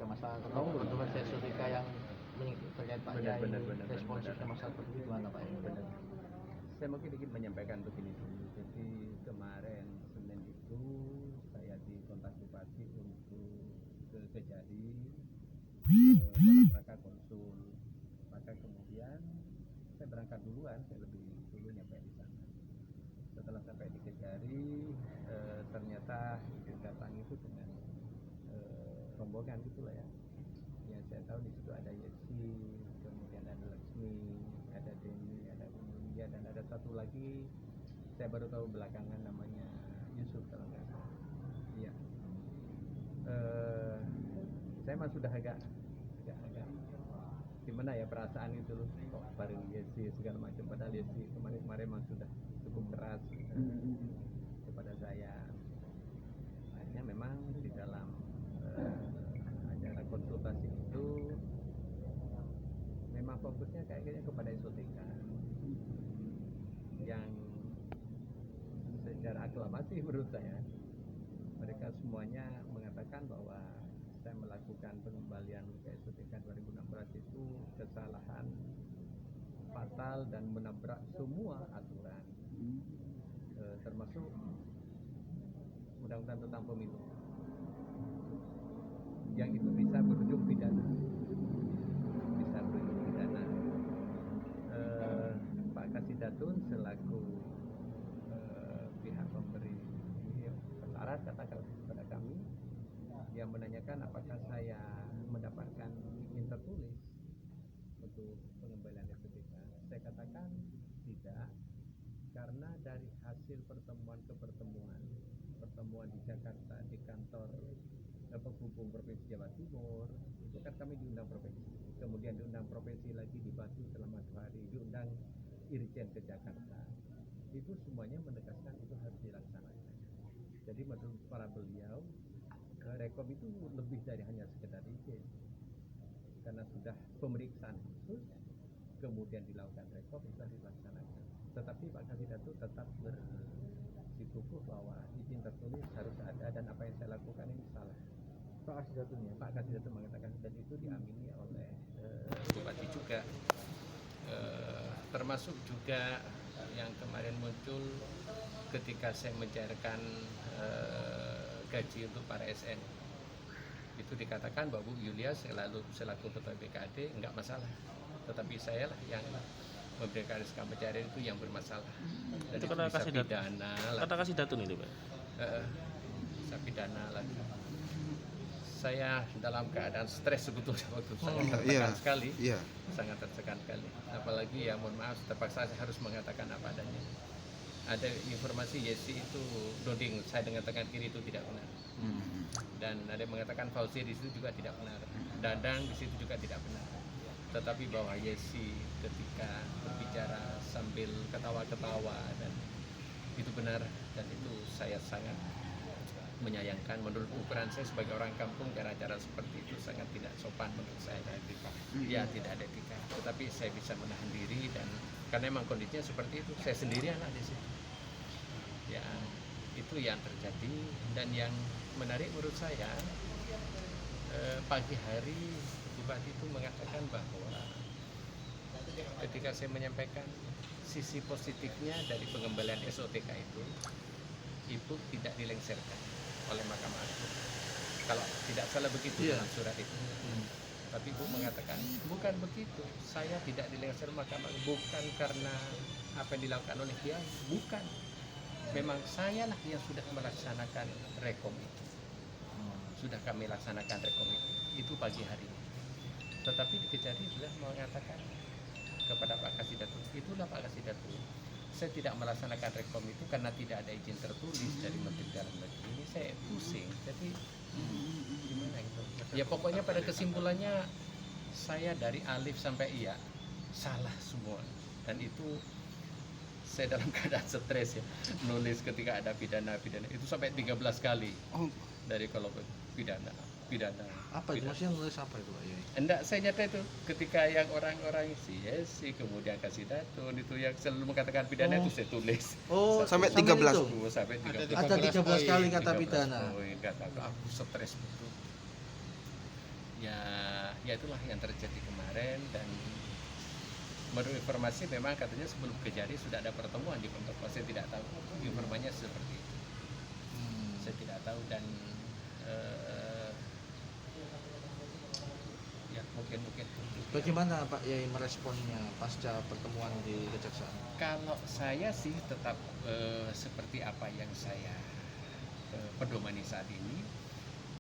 ke masyarakat atau kontroversi estetika yang terkait Pak Yai, responsifnya masyarakat itu gimana Pak Yai? Benar. Saya mungkin ingin menyampaikan begini dulu. Jadi kemarin Senin itu saya dikontak Bupati untuk ke Kejari dalam rangka konsul. Maka kemudian saya berangkat duluan, saya lebih dulu nyampe di sana. Setelah sampai di Kejari, ternyata datang itu dengan rombongan gitulah ya. Yang saya tahu di situ ada Yesi, kemudian ada Laksmi, ada Denny, ada Umulia, dan ada satu lagi saya baru tahu belakangan namanya Yusuf kalau nggak salah. Iya. Saya mah sudah agak gimana ya perasaan itu loh, kok bareng Yesi segala macam, padahal Yesi kemarin memang sudah cukup keras kepada saya. Akhirnya memang di dalam acara konsultasi itu memang fokusnya kayaknya kepada esotika yang secara aklamasi menurut saya mereka semuanya mengatakan bahwa saya melakukan pengembalian ke esotika 2016 itu kesalahan fatal dan menabrak semua aturan, termasuk undang-undang tentang pemilu yang itu bisa berujung pidana. Pak Kasidatun selaku pihak pemberi perkara katakan kepada kami yang menanyakan apakah saya mendapatkan izin tertulis untuk pengembalian estetika. Saya katakan tidak, karena dari hasil pertemuan di Jakarta di kantor penghubung Provinsi Jawa Timur itu kan kami diundang provinsi, kemudian diundang provinsi lagi di Batu selama 2 hari, diundang Irjen ke Jakarta. Itu semuanya menegaskan itu harus dilaksanakan. Jadi menurut para beliau Rekom itu lebih dari hanya sekedar izin, karena sudah pemeriksaan khusus kemudian dilakukan Rekom itu dilaksanakan. Tetapi Pak Kasidatun tetap bersikukuh bahwa izin tertulis harus ada dan apa yang saya lakukan ini salah. Pak Kasidatun ya? Pak Kasidatun mengatakan, dan itu diamini oleh Bupati juga, termasuk juga yang kemarin muncul ketika saya mencairkan gaji untuk para SN. Itu dikatakan bahwa Bu Yulia selaku Ketua BKD enggak masalah, tetapi saya lah yang memberikan SK pencarian itu yang bermasalah. Dan itu kata bisa pidana lah. Kata Kasidatun itu Pak? Bisa pidana lagi. Saya dalam keadaan stres sebetulnya waktu sangat tertekan sekali, sangat tertekan sekali. Apalagi ya mohon maaf terpaksa saya harus mengatakan apa adanya. Ada informasi Yesi itu doding saya dengan tangan kiri itu tidak benar, dan ada yang mengatakan Fauzi di situ juga tidak benar, Dadang di situ juga tidak benar. Tetapi bahwa Yesi ketika berbicara sambil ketawa-ketawa dan itu benar, dan itu saya sangat menyayangkan. Menurut ukuran saya sebagai orang kampung, cara-cara seperti itu sangat tidak sopan menurut saya. Ya tidak ada etika. Tetapi saya bisa menahan diri, dan karena memang kondisinya seperti itu, saya sendirian lah di situ. Ya itu yang terjadi. Dan yang menarik menurut saya, pagi hari Bupati itu mengatakan bahwa ketika saya menyampaikan sisi positifnya dari pengembalian SOTK itu tidak dilengsarkan oleh Mahkamah Agung. Kalau tidak salah begitu dalam surat itu. Tapi Ibu mengatakan bukan begitu, saya tidak dilengsarkan Mahkamah Agung bukan karena apa yang dilakukan oleh dia, bukan. Memang saya lah yang sudah melaksanakan Rekom itu. Sudah kami laksanakan Rekom itu pagi hari. Tetapi di Kejari sudah mengatakan kepada Pak Kasidatun, itulah Pak Kasidatun, saya tidak melaksanakan Rekom itu karena tidak ada izin tertulis dari Menteri Dalam Negeri. Ini saya pusing. Jadi gimana itu? Ya pokoknya pada kesimpulannya saya dari alif sampai iya salah semua, dan itu saya dalam keadaan stres ya, nulis ketika ada pidana itu sampai 13 kali. Dari kalau pidana apa itu maksudnya nulis apa itu Pak Yai? Enggak, saya nyata itu ketika yang orang-orang si kemudian Kasidatun itu yang selalu mengatakan pidana itu saya tulis. Sampai 13. Sampai 13. Ada 13 kali kata pidana. Kata aku stres betul. ya itulah yang terjadi kemarin. Dan menurut informasi memang katanya sebelum kejadian sudah ada pertemuan di Pendopo. Saya tidak tahu informasinya seperti itu. Saya tidak tahu. Dan ya mungkin Bagaimana Pak Yai meresponnya pasca pertemuan di Kejaksaan? kalau saya sih tetap seperti apa yang saya pedomani saat ini.